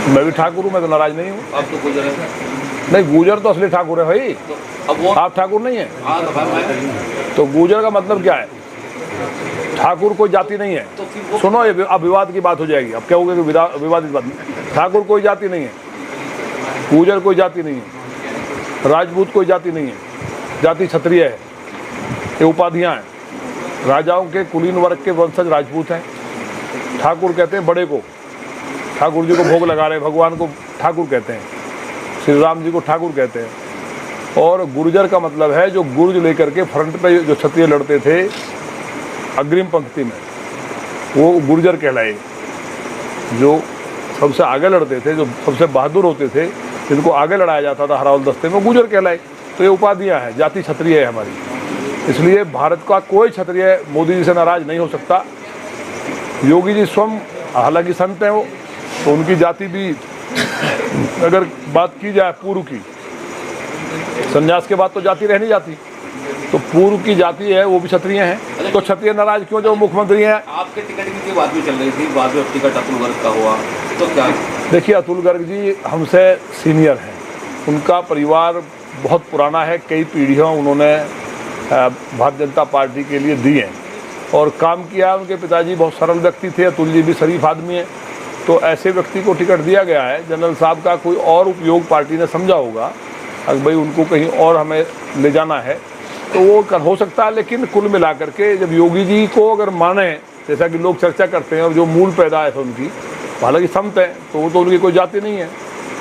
मैं भी ठाकुर हूँ, मैं तो नाराज नहीं हूँ। आप तो गुजर है। नहीं, गुजर तो असली ठाकुर है भाई। तो अब वो आप ठाकुर नहीं है हाँ तो भाई मैं तो गुजर का मतलब क्या है? ठाकुर कोई जाति नहीं है। तो फिर वो सुनो, ये अब विवाद की बात हो जाएगी। अब क्या होगा कि विवादित बात नहीं। ठाकुर कोई जाति नहीं है, गुजर कोई जाति नहीं है, राजपूत कोई जाति नहीं है। जाति क्षत्रिय है, ये उपाधियाँ हैं। राजाओं के कुलीन वर्ग के वंशज राजपूत हैं। ठाकुर कहते हैं बड़े को, ठाकुर जी को भोग लगा रहे भगवान को ठाकुर कहते हैं, श्री राम जी को ठाकुर कहते हैं। और गुर्जर का मतलब है जो गुर्ज लेकर के फ्रंट पे जो क्षत्रिय लड़ते थे अग्रिम पंक्ति में, वो गुर्जर कहलाए। जो सबसे आगे लड़ते थे, जो सबसे बहादुर होते थे, जिनको आगे लड़ाया जाता था हरावल दस्ते में, गुर्जर कहलाए। तो ये उपाधियाँ हैं, जाति क्षत्रिय है हमारी। इसलिए भारत का कोई क्षत्रिय मोदी जी से नाराज नहीं हो सकता। योगी जी स्वयं हालांकि संत हैं वो, तो उनकी जाति भी अगर बात की जाए पूर्व की, संन्यास के बाद तो जाति रह नहीं जाती, तो पूर्व की जाति है वो भी क्षत्रिय हैं। तो क्षत्रिय नाराज क्यों जो मुख्यमंत्री हैं? आपके टिकट की बात भी चल रही थी, बाद में टिकट अतुल गर्ग का हुआ, तो क्या? देखिए, अतुल गर्ग जी हमसे सीनियर हैं, उनका परिवार बहुत पुराना है, कई पीढ़ियों उन्होंने भारतीय जनता पार्टी के लिए दी हैं और काम किया। उनके पिताजी बहुत सरल व्यक्ति थे, अतुल जी भी शरीफ आदमी हैं। तो ऐसे व्यक्ति को टिकट दिया गया है। जनरल साहब का कोई और उपयोग पार्टी ने समझा होगा, अगर भाई उनको कहीं और हमें ले जाना है तो वो हो सकता है। लेकिन कुल मिलाकर के जब योगी जी को अगर माने, जैसा कि लोग चर्चा करते हैं, और जो मूल पैदाइश है उनकी, हालांकि संत है, तो वो तो उनकी कोई जाति नहीं है।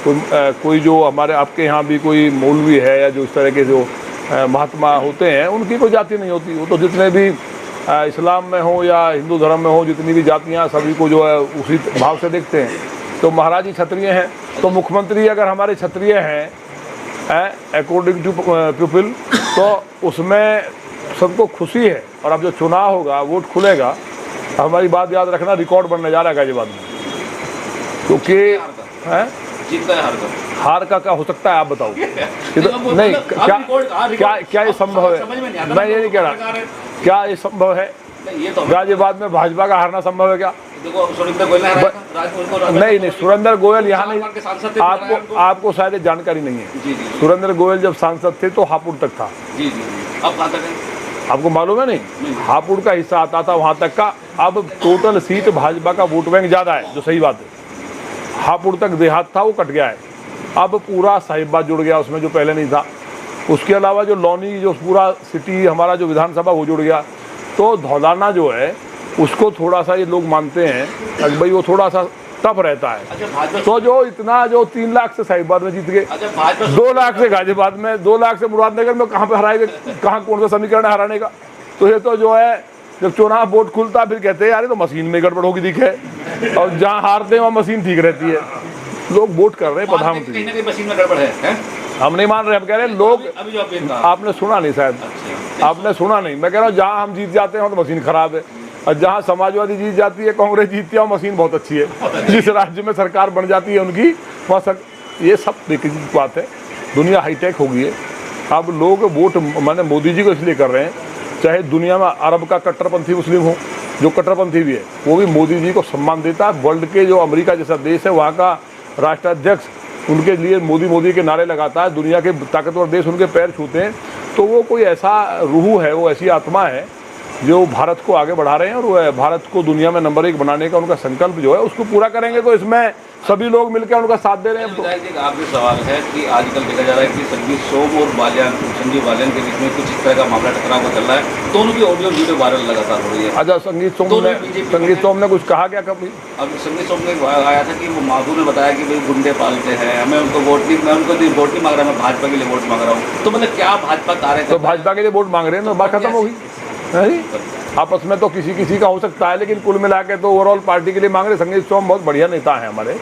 तो कोई जो हमारे आपके यहाँ भी कोई मौलवी है या जो इस तरह के जो महात्मा होते हैं, उनकी कोई जाति नहीं होती। वो तो जितने भी इस्लाम में हो या हिंदू धर्म में हो, जितनी भी जातियाँ, सभी को जो है उसी भाव से देखते हैं। तो महाराज जी क्षत्रिय हैं, तो मुख्यमंत्री अगर हमारे क्षत्रिय हैं अकॉर्डिंग टू पीपल, तो उसमें सबको खुशी है। और अब जो चुनाव होगा, वोट खुलेगा, हमारी बात याद रखना, रिकॉर्ड बनने जा रहा है गाजियाबाद में, क्योंकि है हार का क्या हो सकता है आप बताओ? नहीं, क्या ये संभव है? मैं ये नहीं कह रहा, क्या ये संभव है? गाजियाबाद में भाजपा का हारना संभव है क्या? नहीं, सुरेंद्र गोयल यहाँ नहीं, आपको शायद जानकारी नहीं है। सुरेंद्र गोयल जब सांसद थे तो हापुड़ तक था। आपको मालूम है? नहीं, हापुड़ का हिस्सा आता था वहाँ तक का। अब टोटल सीट भाजपा का वोट बैंक ज़्यादा है, जो सही बात है। हापुड़ तक देहात था, वो कट गया है। अब पूरा साहिबाबाद जुड़ गया उसमें, जो पहले नहीं था। उसके अलावा जो लौनी, जो पूरा सिटी हमारा जो विधानसभा, वो जुड़ गया। तो धौलाना जो है उसको थोड़ा सा ये लोग मानते हैं कि भाई वो थोड़ा सा टफ रहता है। तो जो इतना जो 3 लाख से साहिबाबाद में जीत गए, 2 लाख से गाजियाबाद में, 2 लाख से मुरादनगर में, कहाँ पे हराएगा? कहाँ कौन सा समीकरण है हराने का? तो ये तो जो है, जब चुनाव वोट खुलता फिर कहते हैं यार तो मशीन में गड़बड़ होगी दिखे, और जहाँ हारते हैं वहाँ मशीन ठीक रहती है। लोग वोट कर रहे हैं प्रधानमंत्री, मशीन में गड़बड़ है? हम नहीं मान रहे, हम कह रहे हैं लोग। आपने सुना नहीं शायद, आपने सुना नहीं। मैं कह रहा हूँ जहाँ हम जीत जाते हैं तो मशीन खराब है, और जहाँ समाजवादी जीत जाती है, कांग्रेस जीतती है, मशीन बहुत अच्छी है। जिस राज्य में सरकार बन जाती है उनकी, वहाँ ये सब बात है। दुनिया हाईटेक हो गई है। अब लोग वोट माने मोदी जी को इसलिए कर रहे हैं, चाहे दुनिया में अरब का कट्टरपंथी मुस्लिम हो, जो कट्टरपंथी भी है, वो भी मोदी जी को सम्मान देता है। वर्ल्ड के जो अमेरिका जैसा देश है, वहाँ का राष्ट्राध्यक्ष उनके लिए मोदी मोदी के नारे लगाता है। दुनिया के ताकतवर देश उनके पैर छूते हैं। तो वो कोई ऐसा रूह है, वो ऐसी आत्मा है जो भारत को आगे बढ़ा रहे हैं, और वो भारत को दुनिया में नंबर 1 बनाने का उनका संकल्प जो है उसको पूरा करेंगे। तो इसमें सभी लोग मिलकर उनका साथ दे रहे हैं। आपके सवाल है कि आजकल देखा जा रहा है कि संजीव सोम और संजीव बालियान के बीच में कुछ इस तरह का मामला टकराव चल रहा है। दोनों की ऑडियो वीडियो वायरल लगातार हो रही है। अच्छा, संगीत सोम ने कुछ कहा क्या कभी? अब संगीत सोम ने आया था कि वो माधु ने बताया कि भाई गुंडे पालते हैं, हमें उनको वोट नहीं, मैं उनको वोट नहीं मांग रहा, मैं भाजपा के लिए वोट मांग रहा हूँ। तो मतलब क्या भाजपा कार्य, तो भाजपा के लिए वोट मांग रहे हैं, तो बात खत्म होगी। आपस में तो किसी का हो सकता है, लेकिन कुल मिला के तो ओवरऑल पार्टी के लिए मांग रहे। संगीत सोम बहुत बढ़िया नेता है, हमारे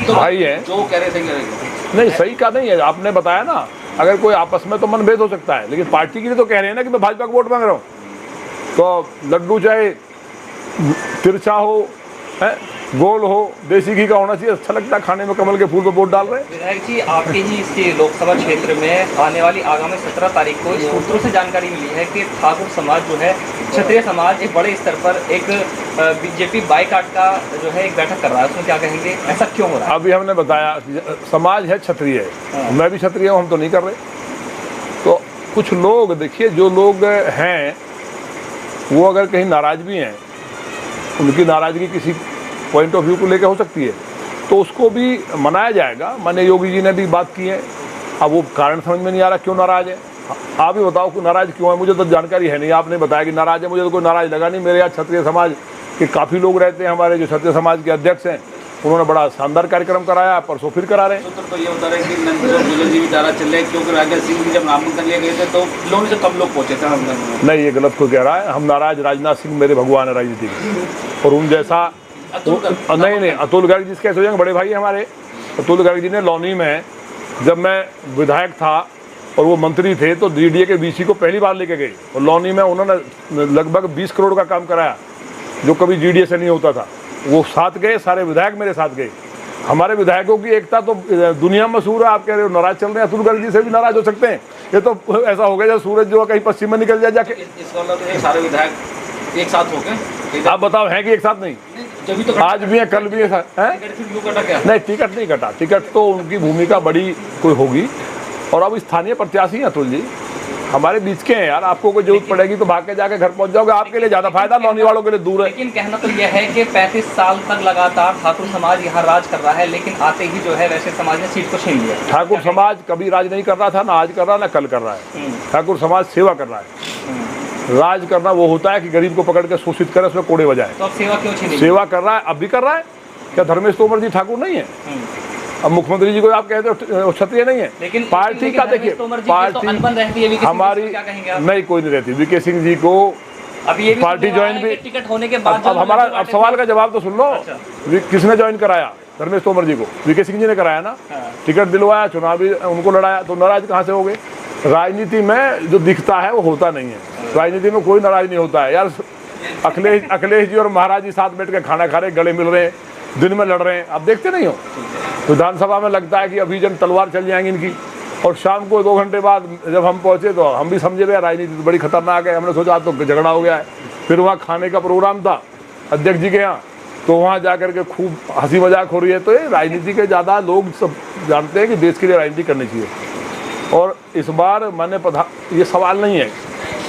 भाई हैं। जो कह रहे थे नहीं, सही का नहीं है, आपने बताया ना। अगर कोई आपस में तो मनभेद हो सकता है, लेकिन पार्टी के लिए तो कह रहे हैं ना कि मैं भाजपा को वोट मांग रहा हूँ। तो लड्डू चाहे तिरछा हो, है गोल हो, देसी घी का होना चाहिए, अच्छा लगता है खाने में। कमल के फूल पे वोट डाल रहे हैं। विधायक जी, आपके ही इसके लोकसभा क्षेत्र में आने वाली आगामी 17 तारीख को सूत्रों से जानकारी मिली है कि ठाकुर समाज जो है, क्षत्रिय समाज एक बड़े स्तर पर एक बीजेपी बाईकाट का जो है एक बैठक कर रहा है, उसमें क्या कहेंगे, ऐसा क्यों हो रहा है? अभी हमने बताया समाज है क्षत्रिय है, मैं भी क्षत्रिय हूँ, हम तो नहीं कर रहे। तो कुछ लोग देखिए, जो लोग हैं वो अगर कहीं नाराज भी हैं, उनकी नाराजगी किसी पॉइंट ऑफ व्यू को लेकर हो सकती है, तो उसको भी मनाया जाएगा। माननीय योगी जी ने भी बात की है। अब वो कारण समझ में नहीं आ रहा क्यों नाराज है। आप ही बताओ कि नाराज क्यों है, मुझे तो जानकारी है नहीं। आपने बताया कि नाराज है, मुझे तो कोई नाराज लगा नहीं। मेरे यहाँ क्षत्रिय समाज के काफ़ी लोग रहते हैं, हमारे जो क्षत्रिय समाज के अध्यक्ष हैं, उन्होंने बड़ा शानदार कार्यक्रम कराया, परसों फिर करा रहे हैं। सूत्र तो ये बता रहे हैं कि नंदकिशोर गुजर जी भी तारा चल रहे हैं, क्योंकि राजा सिंह जी जब नामांकन लिए गए थे तो लोगों से कम लोग पहुंचे थे नामांकन में। नहीं, ये गलत को कह रहा है। हम नाराज, राजनाथ सिंह मेरे भगवान है राजनीति के, और उन जैसा नहीं, अतुल गर्ग जिसके ऐसे बड़े भाई हमारे। अतुल गर्ग जी ने लौनी में, जब मैं विधायक था और वो मंत्री थे, तो डीडीए के बीसी को पहली बार लेके गए, और लौनी में उन्होंने लगभग 20 करोड़ का काम कराया, जो कभी डीडीए से नहीं होता था। वो साथ गए, सारे विधायक मेरे साथ गए। हमारे विधायकों की एकता तो दुनिया में मशहूर है। आप कह रहे हो नाराज चल रहे हैं, अतुल गर्ग जी से भी नाराज हो सकते हैं। ये तो ऐसा हो गया जब सूरज जो कहीं पश्चिम में निकल जाए जाके। सारे विधायक एक साथ हो गए। आप बताओ, है कि एक साथ नहीं? जब तो आज भी है, कल भी है। नहीं, टिकट नहीं कटा। टिकट तो उनकी भूमिका बड़ी कोई होगी, और अब स्थानीय प्रत्याशी हैं अतुल जी, हमारे बीच के हैं यार। आपको कोई जरूरत पड़ेगी तो भाग के जाके घर पहुंच जाओगे, आपके लिए ज्यादा फायदा, लौनी वालों के लिए दूर है। लेकिन कहना तो यह है कि 35 साल तक लगातार ठाकुर समाज यहाँ राज कर रहा है, लेकिन आते ही जो है वैश्य समाज ने सीट को छीन लिया। ठाकुर समाज कभी राज नहीं कर रहा था, ना आज कर रहा, ना कल कर रहा है। ठाकुर समाज सेवा कर रहा है। राज करना वो होता है कि गरीब को पकड़ के शोषित करे, उसमें कोड़े बजाए। तो अब सेवा क्यों छीनी? सेवा कर रहा है, अब भी कर रहा है। क्या धर्मेश तोमर जी ठाकुर नहीं है? अब मुख्यमंत्री जी को आप कहते हो क्षत्रिय नहीं है। लेकिन पार्टी का देखिए, पार्टी हमारी नहीं, कोई नहीं रहती। वीके सिंह जी को अब ये पार्टी ज्वाइन भी, टिकट होने के बाद अब हमारा अब सवाल का जवाब तो सुन लो। किसने ज्वाइन कराया? धर्मेश तोमर जी को वीके सिंह जी ने कराया ना। टिकट दिलवाया, चुनाव भी उनको लड़ाया, तो नाराज कहाँ से हो गए? राजनीति में जो दिखता है वो होता नहीं है। राजनीति में कोई नाराज नहीं होता है यार। अखिलेश जी और महाराज जी साथ बैठ के खाना खा रहे, गले मिल रहे हैं, दिन में लड़ रहे हैं, आप देखते नहीं हो? विधानसभा में लगता है कि अभी जन तलवार चल जाएंगी इनकी, और शाम को 2 घंटे बाद जब हम पहुंचे तो हम भी समझे भैया राजनीति तो बड़ी खतरनाक है। हमने सोचा तो झगड़ा हो गया है। फिर वहाँ खाने का प्रोग्राम था अध्यक्ष जी के यहाँ, तो वहाँ जाकर के खूब हंसी मजाक हो रही है। तो ये राजनीति के ज़्यादा लोग सब जानते हैं कि देश के लिए राजनीति करनी चाहिए। और इस बार मैंने ये सवाल नहीं है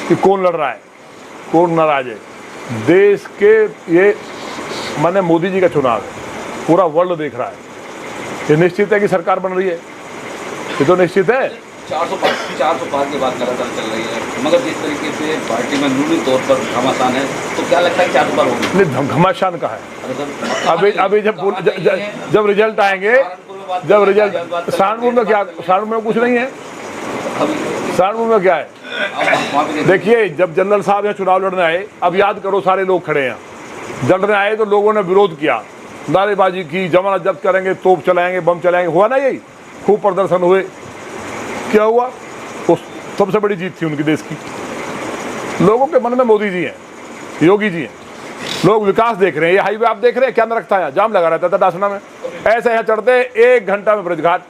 कि कौन लड़ रहा है, कौन नाराज है। देश के ये माने मोदी जी का चुनाव है, पूरा वर्ल्ड देख रहा है। ये निश्चित है कि सरकार बन रही है, ये तो निश्चित है। 405 की बात लगातार चल रही है, मगर जिस तरीके से पार्टी में न्यूनतम तौर पर घमासान है, तो क्या लगता है 400 होगी? नहीं, घमासान का है। अभी जब रिजल्ट आएंगे, जब रिजल्ट सहारनपुर में क्या, सहारनपुर में कुछ नहीं है। सहारनपुर में क्या है? देखिए, जब जनरल साहब यहाँ चुनाव लड़ने आए, अब याद करो सारे लोग खड़े हैं, लड़ने आए तो लोगों ने विरोध किया, नारेबाजी की, जमानत जब्त करेंगे, तोप चलाएंगे, बम चलाएंगे। हुआ ना यही? खूब प्रदर्शन हुए। क्या हुआ? वो सबसे बड़ी जीत थी उनकी देश की। लोगों के मन में मोदी जी हैं, योगी जी हैं, लोग विकास देख रहे हैं। ये हाईवे आप देख रहे हैं, क्या न रखता है, जाम लगा रहता था डासना में। ऐसे यहाँ चढ़ते 1 घंटा में ब्रजघाट।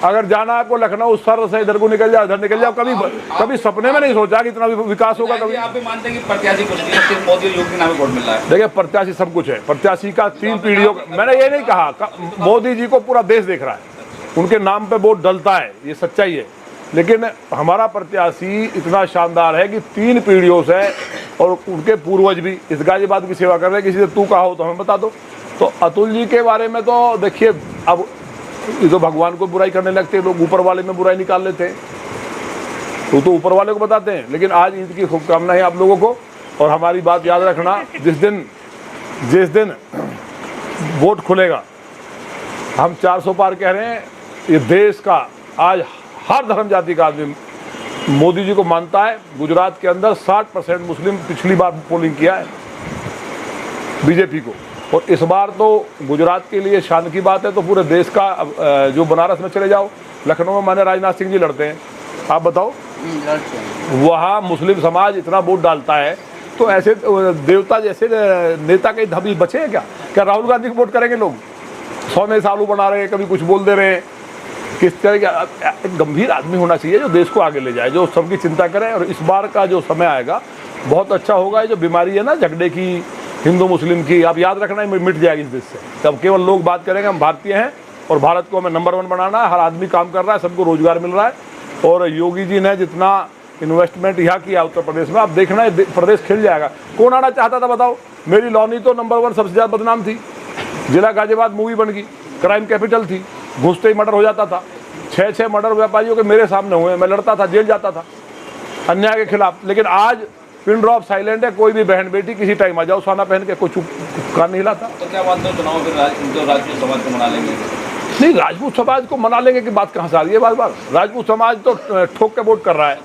अगर जाना आपको लखनऊ सर से इधर को निकल जाओ, इधर निकल जाओ। कभी सपने में नहीं सोचा कि इतना विकास होगा। कभी आप भी मानते हैं कि प्रत्याशी कुछ नहीं है, सिर्फ मोदी और योगी नाम वोट मिल रहा है? देखिए, प्रत्याशी सब कुछ है। प्रत्याशी का 3 पीढ़ियों, मैंने ये नहीं कहा, मोदी जी को पूरा देश देख रहा है, उनके नाम पे वोट डलता है, ये सच्चाई है। लेकिन हमारा प्रत्याशी इतना शानदार है कि 3 पीढ़ियों से, और उनके पूर्वज भी इस गाजियाबाद की सेवा कर रहे हैं। किसी से तू कहा हो तो हमें बता दो। तो अतुल जी के बारे में तो देखिए, अब ये तो भगवान को बुराई करने लगते, लोग ऊपर वाले में बुराई निकाल लेते हैं, तो ऊपर वाले को बताते हैं। लेकिन आज इनकी शुभकामना है आप लोगों को। और हमारी बात याद रखना, जिस दिन वोट खुलेगा, हम 400 पार कह रहे हैं, ये देश का आज हर धर्म जाति का आदमी मोदी जी को मानता है। गुजरात के अंदर 60% मुस्लिम पिछली बार पोलिंग किया है बीजेपी को, और इस बार तो गुजरात के लिए शान की बात है। तो पूरे देश का, जो बनारस में चले जाओ, लखनऊ में माने राजनाथ सिंह जी लड़ते हैं, आप बताओ, वहाँ मुस्लिम समाज इतना वोट डालता है तो ऐसे देवता जैसे नेता के धबी बचे हैं क्या? क्या राहुल गांधी को वोट करेंगे लोग? 100 में सालू बना रहे हैं, कभी कुछ बोल दे रहे हैं। किस तरह का एक गंभीर आदमी होना चाहिए जो देश को आगे ले जाए, जो सबकी चिंता करे। और इस बार का जो समय आएगा बहुत अच्छा होगा। ये जो बीमारी है ना झगड़े की, हिंदू मुस्लिम की, आप याद रखना है मिट जाएगी इस देश से। तब केवल लोग बात करेंगे हम भारतीय हैं और भारत को हमें नंबर 1 बनाना है। हर आदमी काम कर रहा है, सबको रोजगार मिल रहा है। और योगी जी ने जितना इन्वेस्टमेंट यहाँ किया उत्तर प्रदेश में, आप देखना है प्रदेश खिल जाएगा। कौन आना चाहता था बताओ? मेरी लौनी तो नंबर 1 सबसे ज़्यादा बदनाम थी। जिला गाजियाबाद मूवी बन गई, क्राइम कैपिटल थी, घुसते ही मर्डर हो जाता था। 6 मर्डर व्यापारियों के मेरे सामने हुए, मैं लड़ता था, जेल जाता था अन्याय के खिलाफ। लेकिन आज पिन ड्रॉप साइलेंट है। कोई भी बहन बेटी किसी टाइम आ जाओ साना पहन के, कोई चुप कान नहीं हिलाता। तो क्या बात है, चुनाव फिर राजपूत समाज को मना लेंगे? नहीं, राजपूत समाज को मना लेंगे की बात कहाँ से आ रही है? बार बार राजपूत समाज तो ठोक के वोट कर रहा है।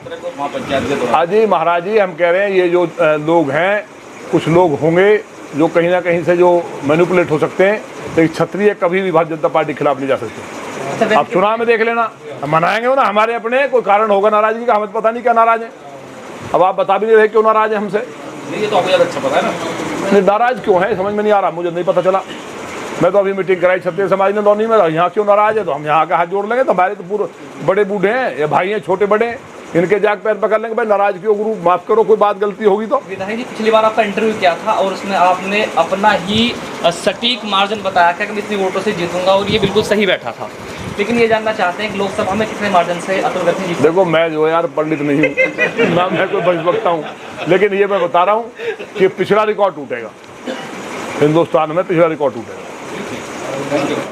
अजी महाराज जी, हम कह रहे हैं ये जो लोग हैं, कुछ लोग होंगे जो कहीं ना कहीं से जो मैनिपुलेट हो सकते हैं, लेकिन क्षत्रिय कभी भी भारतीय जनता पार्टी के खिलाफ नहीं जा सकते। आप चुनाव में देख लेना, हम मनाएंगे वो ना, हमारे अपने कोई कारण होगा नाराजगी का, हमें पता नहीं क्या नाराज है। अब आप बता भी नहीं रहे क्यों नाराज है हमसे। नहीं, ये तो आपको ज़्यादा अच्छा पता है ना। नहीं, नाराज क्यों है समझ में नहीं आ रहा, मुझे नहीं पता चला। मैं तो अभी मीटिंग कराई क्षत्रिय समाज ने लौनी में, यहाँ क्यों नाराज है? तो हम यहाँ का हाथ जोड़ लेंगे। तो हमारे तो पूरे बड़े बूढ़े हैं, ये भाई हैं छोटे बड़े, इनके जाग पैर पकड़ लेंगे। भाई नाराज क्यों गुरु, माफ करो, कोई बात गलती होगी तो। विधायक जी, पिछली बार आपका इंटरव्यू किया था और उसमें आपने अपना ही सटीक मार्जिन बताया था कि मैं इतनी वोटों से जीतूंगा, और ये बिल्कुल सही बैठा था। लेकिन ये जानना चाहते हैं कि लोकसभा में कितने मार्जिन से अतुल गति जीते? देखो, मैं जो यार पंडित नहीं हूँ ना मैं कोई भविष्यवक्ता हूँ, लेकिन ये मैं बता रहा हूँ कि पिछला रिकॉर्ड टूटेगा। हिंदुस्तान में पिछला रिकॉर्ड टूटेगा।